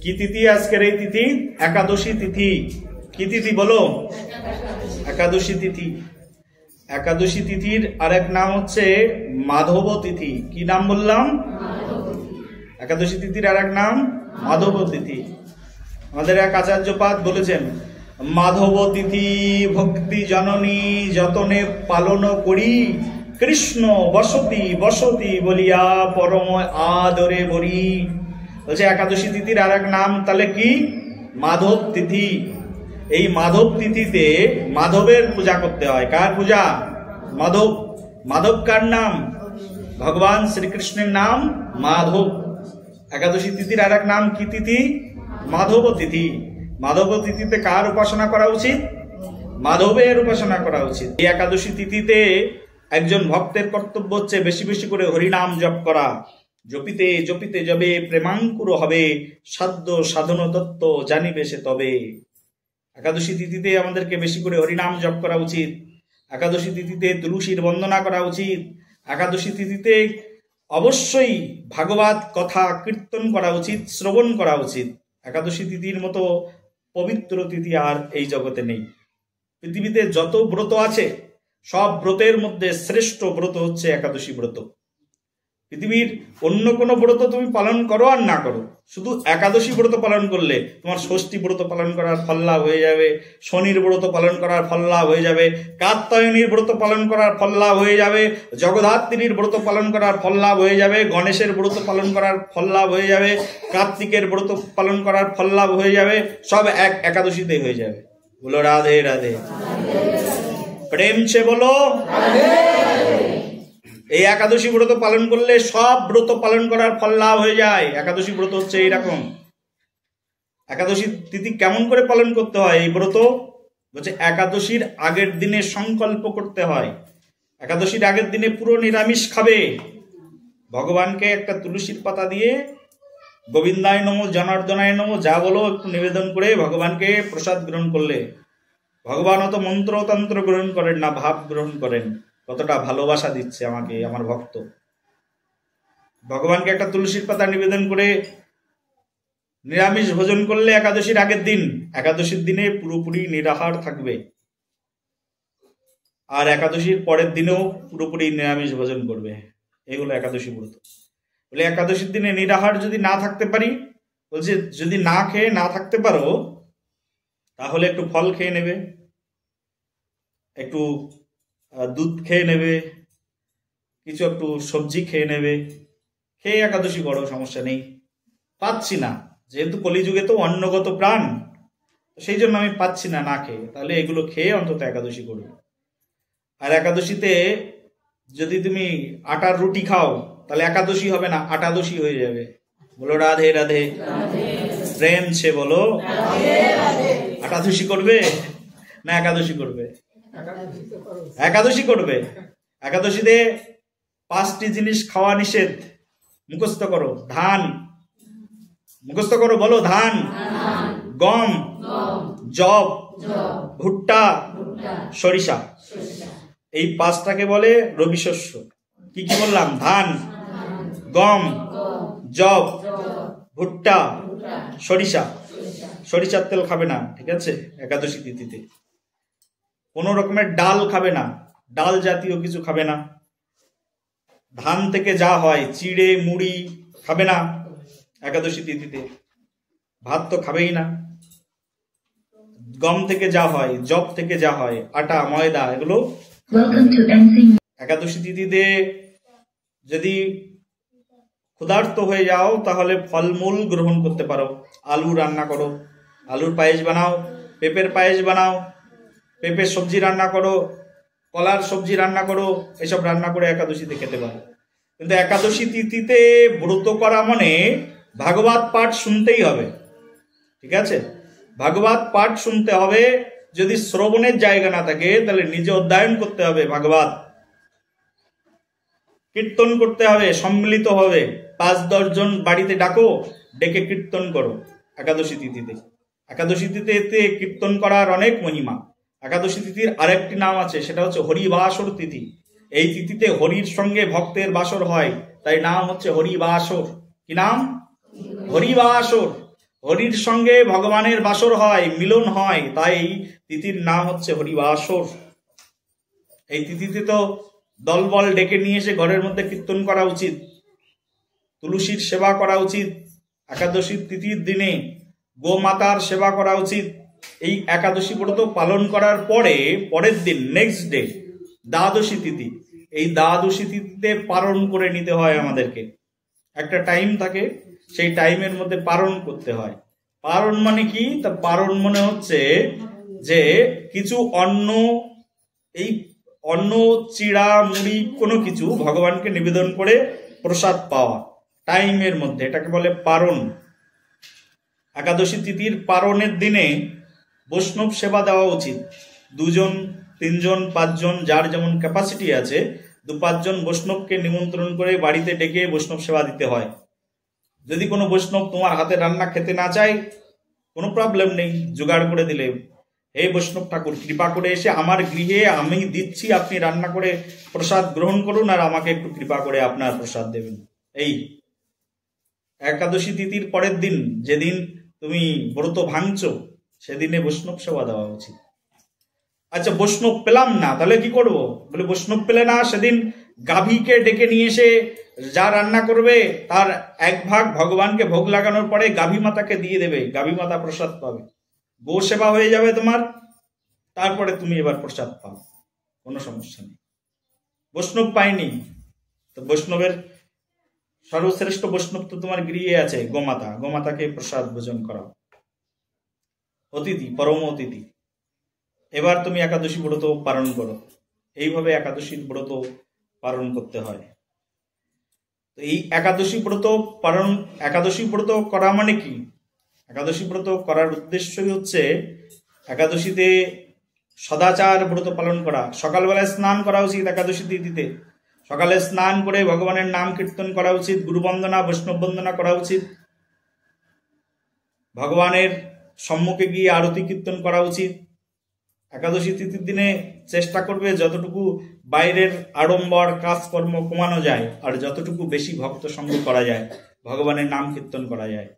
কি তিথি আজকের এই তিথি? একাদশী তিথি। কি তিথি বলো? একাদশী তিথি। একাদশী তিথির আরেক নাম হচ্ছে মাধব তিথি। কি নাম বললাম? একাদশী তিথির আরেক নাম মাধব তিথি। আমাদের এক আচার্যপাদ বলেছেন, মাধব তিথি ভক্তি জননী যতনে পালন করি, কৃষ্ণ বসতি বসতি বলিয়া পরম আদরে বরি। বলছে একাদশী তিথির আর এক নাম তাহলে কি? মাধব তিথি। এই মাধব তিথিতে মাধবের পূজা করতে হয়। কার পূজা? মাধব। মাধব কার নাম? ভগবান শ্রীকৃষ্ণের নাম মাধব। একাদশী তিথির আর এক নাম কি তিথি? মাধব তিথি। মাধব তিথিতে কার উপাসনা করা উচিত? মাধবের উপাসনা করা উচিত। এই একাদশী তিথিতে একজন ভক্তের কর্তব্য হচ্ছে বেশি বেশি করে হরিনাম জপ করা। জপিতে জপিতে যাবে প্রেমাঙ্কুর হবে, সাধ্য সাধন তত্ত্ব জানিবে সে তবে। একাদশী তিথিতে আমাদেরকে বেশি করে হরিনাম জপ করা উচিত। একাদশী তিথিতে তুলসীর বন্দনা করা উচিত। একাদশী তিথিতে অবশ্যই ভাগবত কথা কীর্তন করা উচিত, শ্রবণ করা উচিত। একাদশী তিথির মতো পবিত্র তিথি আর এই জগতে নেই। পৃথিবীতে যত ব্রত আছে সব ব্রতের মধ্যে শ্রেষ্ঠ ব্রত হচ্ছে একাদশী ব্রত। পৃথিবীর অন্য কোনো ব্রত তুমি পালন করো আর না করো, শুধু একাদশী ব্রত পালন করলে তোমার ষষ্ঠী ব্রত পালন করার ফল লাভ হয়ে যাবে, শনির ব্রত পালন করার ফল লাভ হয়ে যাবে, কাত্যায়নীর ব্রত পালন করার ফল লাভ হয়ে যাবে, জগদ্ধাত্রীর ব্রত পালন করার ফল লাভ হয়ে যাবে, গণেশের ব্রত পালন করার ফল লাভ হয়ে যাবে, কার্তিকের ব্রত পালন করার ফল লাভ হয়ে যাবে। সব এক একাদশীতে হয়ে যাবে। বলো রাধে রাধে, প্রেম সে বলো। এই একাদশী ব্রত পালন করলে সব ব্রত পালন করার ফল লাভ হয়ে যায়। একাদশী ব্রত হচ্ছে এইরকম। একাদশী তিথি কেমন করে পালন করতে হয়? এই ব্রত বলছে একাদশীর আগের দিনে সংকল্প করতে হয়। একাদশীর আগের দিনে পুরো নিরামিষ খাবে। ভগবানকে একটা তুলসীর পাতা দিয়ে গোবিন্দায় নমো জনার্দনায় নমো যা বলো একটু নিবেদন করে ভগবানকে প্রসাদ গ্রহণ করলে, ভগবান অত মন্ত্রতন্ত্র গ্রহণ করেন না, ভাব গ্রহণ করেন। কতটা ভালোবাসা দিচ্ছে আমাকে আমার ভক্ত। ভগবানকে একটা তুলসীর পাতা নিবেদন করে নিরামিষ ভোজন করলে একাদশীর আগের দিন, একাদশীর দিনে পুরোপুরি নিরাহার থাকবে। আর একাদশীর পরের দিনেও পুরোপুরি নিরামিষ ভোজন করবে। এগুলো একাদশী ব্রত। বলে একাদশীর দিনে নিরাহার যদি না থাকতে পারি, বলছে যদি না খেয়ে না থাকতে পারো তাহলে একটু ফল খেয়ে নেবে, একটু দুধ খেয়ে নেবে, কিছু একটু সবজি খেয়ে নেবে, খেয়ে একাদশী করো, সমস্যা নেই। পাচ্ছি না, যেহেতু কলিযুগে তো অন্নগত প্রাণ, সেই জন্য আমি পাচ্ছি না না খেয়ে, তাহলে এগুলো খেয়ে অন্তত একাদশী করবে। আর একাদশীতে যদি তুমি আটার রুটি খাও তাহলে একাদশী হবে না, আটাদশী হয়ে যাবে। বলো রাধে রাধে, প্রেম সে বলো। আটাদশী করবে না একাদশী করবে? একাদশী করবে। একাদশীতে 5টি জিনিস খাওয়া নিষেধ। মুখস্থ করো। ধান, মুখস্থ করো, বলো ধান, গম, জব, ভুট্টা, সরিষা। এই 5টাকে বলে রবি শস্য। কি কি বললাম? ধান, গম, জব, ভুট্টা, সরিষা। সরিষার তেল খাবে না, ঠিক আছে? একাদশী তিথিতে কোনো রকমের ডাল খাবে না, ডাল জাতীয় কিছু খাবে না। ধান থেকে যা হয় চিড়ে মুড়ি খাবে না একাদশী তিথিতে, ভাত তো খাবেই না। গম থেকে যা হয়, জব থেকে যা হয়, আটা ময়দা, এগুলো একাদশী তিথিতে যদি ক্ষুধার্ত হয়ে যাও তাহলে ফলমূল গ্রহণ করতে পারো। আলু রান্না করো, আলুর পায়েস বানাও, পেঁপের পায়েস বানাও, পেঁপের সবজি রান্না করো, কলার সবজি রান্না করো, এসব রান্না করে একাদশীতে খেতে পারো। কিন্তু একাদশী তিথিতে ব্রত করা মানে ভাগবত পাঠ শুনতেই হবে, ঠিক আছে? ভাগবত পাঠ শুনতে হবে। যদি শ্রবণের জায়গা না থাকে তাহলে নিজে অধ্যয়ন করতে হবে। ভাগবত কীর্তন করতে হবে, সম্মিলিত হবে। 5-10 জন বাড়িতে ডাকো, ডেকে কীর্তন করো একাদশী তিথিতে। একাদশী তিথিতে কীর্তন করার অনেক মহিমা। একাদশী তিথির আরেকটি নাম আছে, সেটা হচ্ছে হরিবাসর তিথি। এই তিথিতে হরির সঙ্গে ভক্তের বাসর হয়, তাই নাম হচ্ছে হরিবাসর। কি নাম? হরিবাসর। হরির সঙ্গে ভগবানের বাসর হয়, মিলন হয়, তাই তিথির নাম হচ্ছে হরিবাসর। এই তিথিতে তো দলবল ডেকে নিয়ে এসে ঘরের মধ্যে কীর্তন করা উচিত, তুলসীর সেবা করা উচিত, একাদশীর তিথির দিনে গোমাতার সেবা করা উচিত। এই একাদশী ব্রত পালন করার পরে পরের দিন নেক্সট ডে দ্বাদশী তিথি, এই দ্বাদশী তিথিতে পালন করে নিতে হয় আমাদেরকে। একটা টাইম থাকে, সেই টাইমের মধ্যে পালন করতে হয়। পালন মানে কি? তা পালন মানে হচ্ছে যে কিছু অন্ন, এই অন্ন, চিড়া, মুড়ি কোনো কিছু ভগবানকে নিবেদন করে প্রসাদ পাওয়া টাইমের মধ্যে, এটাকে বলে পারণ। একাদশী তিথির পারণের দিনে বৈষ্ণব সেবা দেওয়া উচিত। 2 জন 3 জন 5 জন যার যেমন ক্যাপাসিটি আছে 2-5 জন বৈষ্ণবকে নিমন্ত্রণ করে বাড়িতে ডেকে বৈষ্ণব সেবা দিতে হয়। যদি কোনো বৈষ্ণব তোমার হাতে রান্না খেতে না চায়, কোনো প্রবলেম নেই, জোগাড় করে দিলে, এই বৈষ্ণব ঠাকুর কৃপা করে এসে আমার গৃহে আমি দিচ্ছি, আপনি রান্না করে প্রসাদ গ্রহণ করুন আর আমাকে একটু কৃপা করে আপনার প্রসাদ দেবেন। এই একাদশী তিথির পরের দিন যেদিন তুমি ব্রত ভাঙছো সেদিনে বৈষ্ণব সেবা দেওয়া উচিত। আচ্ছা, বৈষ্ণব পেলাম না, তাহলে কি করব? বলে বৈষ্ণব পেলে না, সেদিন গাভীকে ডেকে নিয়ে এসে যা রান্না করবে তার 1 ভাগ ভগবানকে ভোগ লাগানোর পরে গাভী মাতাকে দিয়ে দেবে, গাভী মাতা প্রসাদ পাবে, গো সেবা হয়ে যাবে তোমার, তারপরে তুমি এবার প্রসাদ পাও, কোনো সমস্যা নেই। বৈষ্ণব পাইনি তো বৈষ্ণবের সর্বশ্রেষ্ঠ বৈষ্ণব তো তোমার গৃহে আছে, গোমাতা, গোমাতাকে প্রসাদ ভোজন করাও, অতিথি, পরম অতিথি। এবার তুমি একাদশী ব্রত পালন করো। এইভাবে একাদশীর ব্রত পালন করতে হয়। তো এই একাদশী ব্রত পালন, একাদশী ব্রত করা মানে কি? একাদশী ব্রত করার উদ্দেশ্যই হচ্ছে একাদশীতে সদাচার ব্রত পালন করা। সকালবেলায় স্নান করা উচিত একাদশী তিথিতে, সকালে স্নান করে ভগবানের নাম কীর্তন করা উচিত, গুরু বন্দনা, বৈষ্ণব বন্দনা করা উচিত, ভগবানের সম্মুখে গিয়ে আরতি কীর্তন করা উচিত। একাদশী তিথির দিনে চেষ্টা করবে যতটুকু বাইরের আড়ম্বর কাজকর্ম কমানো যায় আর যতটুকু বেশি ভক্ত সঙ্গ করা যায়, ভগবানের নাম কীর্তন করা যায়।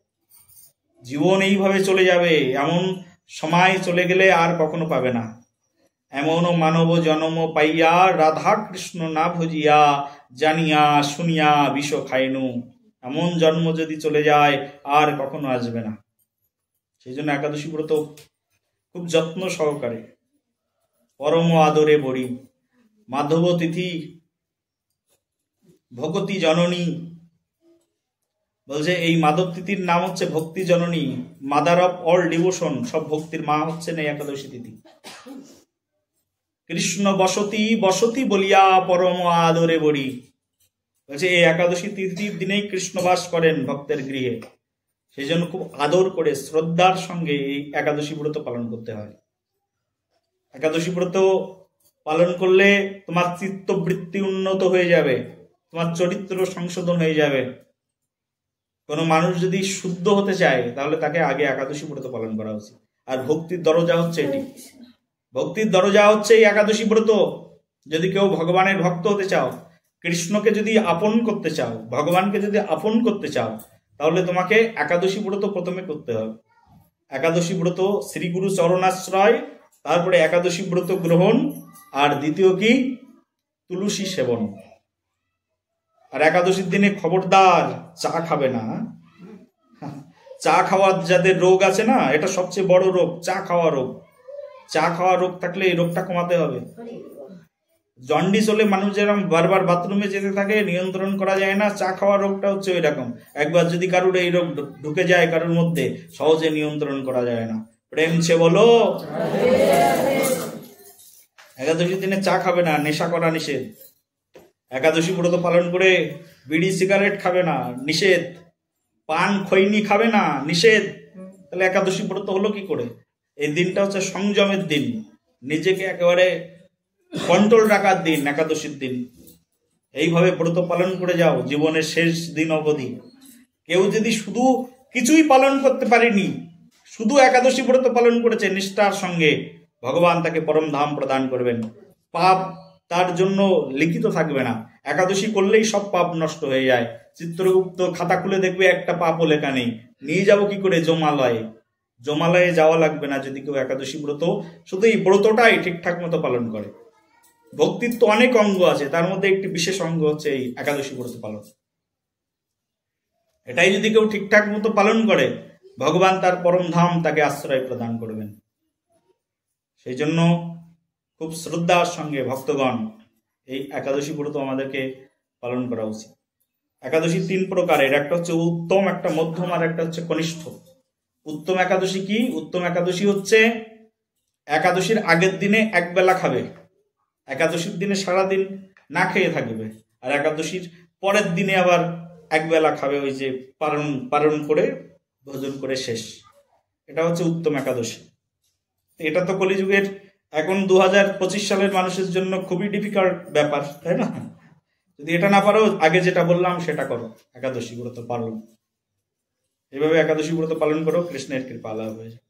জীবন এইভাবে চলে যাবে, এমন সময় চলে গেলে আর কখনো পাবে না। এমনও মানব জন্ম পাইয়া রাধা কৃষ্ণ না ভজিয়া, জানিয়া শুনিয়া বিষ খাইনু। এমন জন্ম যদি চলে যায় আর কখনো আসবে না। সেই জন্য একাদশী ব্রত খুব যত্ন সহকারে, পরম আদরে বড়ি। মাধব তিথি ভগতি জননী, বলছে এই মাধব তিথির নাম হচ্ছে ভক্তি জননী, মাদার অফ অল ডিভোশন, সব ভক্তির মা হচ্ছেন এই একাদশী তিথি। কৃষ্ণ বসতি বসতি বলিয়া পরম আদরে বড়ি, বলছে এই একাদশী তিথির দিনেই কৃষ্ণ বাস করেন ভক্তের গৃহে, সেই জন্য খুব আদর করে শ্রদ্ধার সঙ্গে এই একাদশী ব্রত পালন করতে হয়। একাদশী ব্রত পালন করলে তোমার চিত্তবৃত্তি উন্নত হয়ে যাবে, তোমার চরিত্র সংশোধন হয়ে যাবে। কোনো মানুষ যদি শুদ্ধ হতে চায় তাহলে তাকে আগে একাদশী ব্রত পালন করা উচিত। আর ভক্তির দরজা হচ্ছে এটি, ভক্তির দরজা হচ্ছে এই একাদশী ব্রত। যদি কেউ ভগবানের ভক্ত হতে চাও, কৃষ্ণকে যদি আপন করতে চাও, ভগবানকে যদি আপন করতে চাও, তাহলে তোমাকে একাদশী ব্রত প্রথমে করতে হবে। একাদশী ব্রত শ্রীগুরু চরণাশ্রয়, তারপরে একাদশী ব্রত গ্রহণ, আর দ্বিতীয় কি? তুলসী সেবন। আর একাদশীর দিনে খবরদার চা খাবে না। চা খাওয়ার যাদের রোগ আছে না, এটা সবচেয়ে বড় রোগ, চা খাওয়া রোগ। চা খাওয়া রোগ থাকলে এই রোগটা কমাতে হবে। জন্ডিস হলে মানুষ যেরকম বারবার বাথরুমে যেতে থাকে, নিয়ন্ত্রণ করা যায় না, চা খাওয়া রোগটা হচ্ছে ওই রকম। একবার যদি কারুর এই রোগ ঢুকে যায় কারুর মধ্যে, সহজে নিয়ন্ত্রণ করা যায় না। প্রেম সে বলো। একাদশীর দিনে চা খাবে না, নেশা করা নিষেধ। একাদশী ব্রত পালন করে বিড়ি সিগারেট খাবে না, নিষেধ। পান খৈনি খাবে না, নিষেধ। তাহলে একাদশী ব্রত হলো কি করে? এই দিনটা হচ্ছে সংযমের দিন, নিজেকে একেবারে কন্ট্রোল রাখার দিন একাদশীর দিন। এইভাবে ব্রত পালন করে যাও জীবনের শেষ দিন অবধি। কেউ যদি শুধু কিছুই পালন করতে পারেনি, শুধু একাদশী ব্রত পালন করেছে নিষ্ঠার সঙ্গে, ভগবান তাকে পরম ধাম প্রদান করবেন। পাপ তার জন্য লিখিত থাকবে না। একাদশী করলেই সব পাপ নষ্ট হয়ে যায়। চিত্রগুপ্ত খাতা খুলে দেখবে একটা পাপও লেখা নেই, নিয়ে যাব কি করে জমালয়ে? জমালয়ে যাওয়া লাগবে না যদি কেউ একাদশী ব্রত শুধু এই ব্রতটাই ঠিকঠাক মতো পালন করে। ভক্তির তো অনেক অঙ্গ আছে, তার মধ্যে একটি বিশেষ অঙ্গ হচ্ছে এই একাদশী ব্রত পালন। এটাই যদি কেউ ঠিকঠাক মতো পালন করে, ভগবান তার পরম ধাম তাকে আশ্রয় প্রদান করবেন। সেই জন্য খুব শ্রদ্ধার সঙ্গে ভক্তগণ এই একাদশী ব্রত আমাদেরকে পালন করা উচিত। একাদশী 3 প্রকারের, একটা হচ্ছে উত্তম, একটা মধ্যম, আর একটা হচ্ছে কনিষ্ঠ। উত্তম একাদশী কি? উত্তম একাদশী হচ্ছে একাদশীর আগের দিনে একবেলা খাবে, একাদশীর দিনে সারাদিন না খেয়ে থাকবে, আর একাদশীর পরের দিনে আবার একবেলা খাবে, ওই যে পালন করে ভোজন করে শেষ। এটা হচ্ছে উত্তম একাদশী। এটা তো কলিযুগের এখন 2025 সালের মানুষের জন্য খুবই ডিফিকাল্ট ব্যাপার, তাই না? যদি এটা না পারো, আগে যেটা বললাম সেটা করো, একাদশী ব্রত পালন। এভাবে একাদশী ব্রত পালন করো, কৃষ্ণের কৃপা লাভ হয়ে যায়।